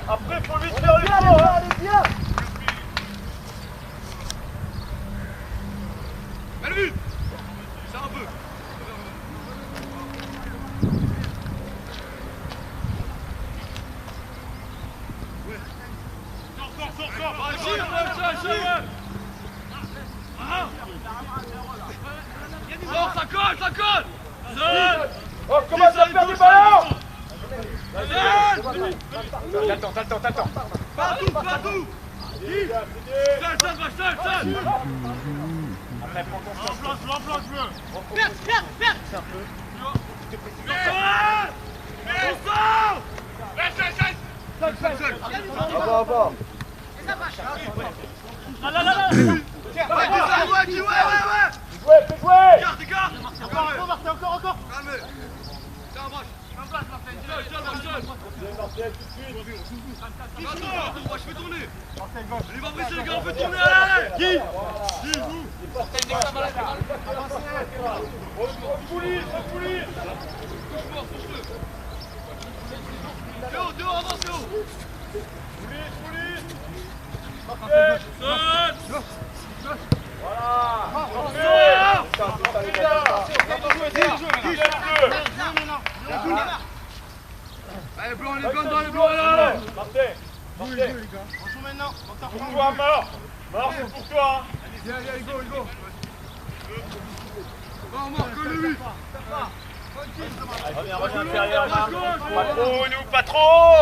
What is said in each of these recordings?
Après, faut vite faire l'effort, hein. T'attends. Partout. Après, prends confiance. L'emplante, je veux. Perds. C'est un peu. Encore. Je fais tourner. Il va briser les gars, on fait tourner, allez. Qui Poulie. Dehors, avance, Théo. Poulie. Allez, blanc, les blancs dans les blancs, là. Partez. On joue maintenant. Pour toi, mort, c'est pour toi. Allez, go. On marque le 8. Reviens inférieur, pas trop, nous, pas trop.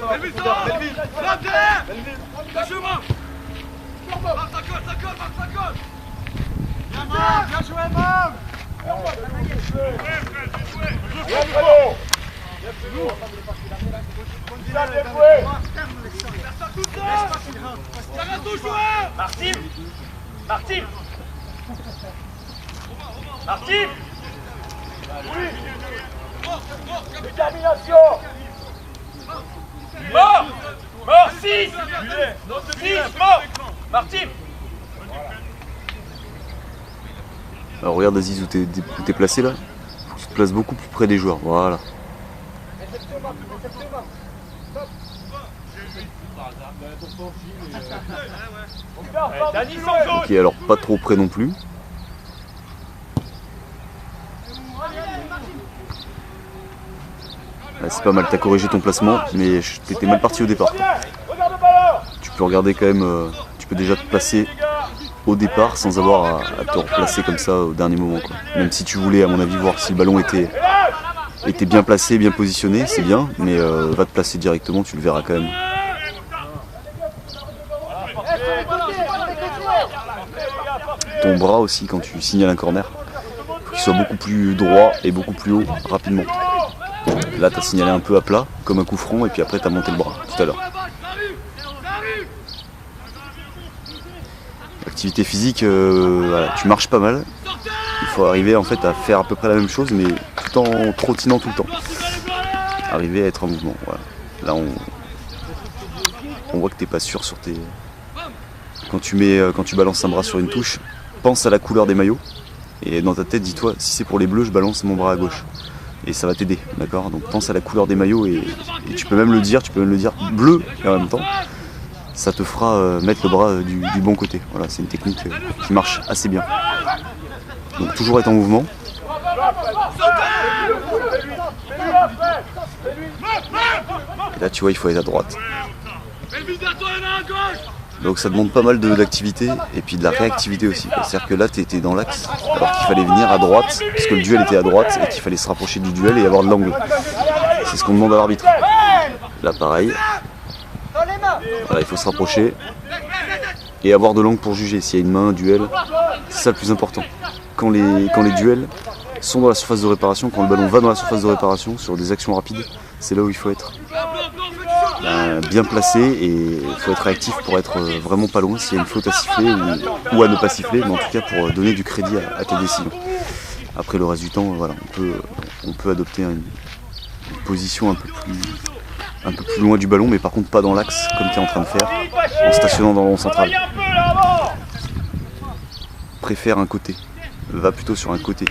Melville, frappe derrière. Lâche-moi. Marc, ça colle. Bien joué, Mom. Martin. Oui. Détermination. Mort 6 mort. Martin. Alors regarde Aziz où t'es placé là. Faut que tu te places beaucoup plus près des joueurs. Voilà. Ok, alors pas trop près non plus. Là, c'est pas mal, t'as corrigé ton placement, mais t'étais mal parti au départ. Tu peux regarder quand même, tu peux déjà te placer au départ sans avoir à te replacer comme ça au dernier moment, quoi. Même si tu voulais, à mon avis, voir si le ballon était bien placé, bien positionné, c'est bien, mais va te placer directement, tu le verras quand même. Ton bras aussi, quand tu signales un corner, faut qu'il soit beaucoup plus droit et beaucoup plus haut rapidement. Là, tu as signalé un peu à plat, comme un coup franc, et puis après, tu as monté le bras tout à l'heure. Activité physique, voilà, tu marches pas mal. Il faut arriver en fait à faire à peu près la même chose, mais tout en trottinant tout le temps. Arriver à être en mouvement. Voilà. Là, on voit que t'es pas sûr sur tes. Quand tu balances un bras sur une touche, pense à la couleur des maillots. Et dans ta tête, dis-toi, si c'est pour les bleus, je balance mon bras à gauche. et ça va t'aider, d'accord? Donc pense à la couleur des maillots et tu peux même le dire bleu et en même temps. Ça te fera mettre le bras du bon côté. Voilà, c'est une technique qui marche assez bien. Donc toujours être en mouvement. Et là tu vois, il faut être à droite. Donc ça demande pas mal d'activité et puis de la réactivité aussi. C'est-à-dire que là tu étais dans l'axe alors qu'il fallait venir à droite, parce que le duel était à droite et qu'il fallait se rapprocher du duel et avoir de l'angle. C'est ce qu'on demande à l'arbitre. Là pareil. Voilà, il faut se rapprocher et avoir de l'angle pour juger. S'il y a une main, un duel, c'est ça le plus important. Quand les duels sont dans la surface de réparation, quand le ballon va dans la surface de réparation, sur des actions rapides, c'est là où il faut être bien placé et il faut être réactif pour être vraiment pas loin s'il y a une faute à siffler ou à ne pas siffler, mais en tout cas pour donner du crédit à tes décisions. Après le reste du temps, voilà, on peut adopter une position un peu plus loin du ballon, mais par contre pas dans l'axe comme tu es en train de faire, en stationnant dans le rond central. Préfère un côté, va plutôt sur un côté.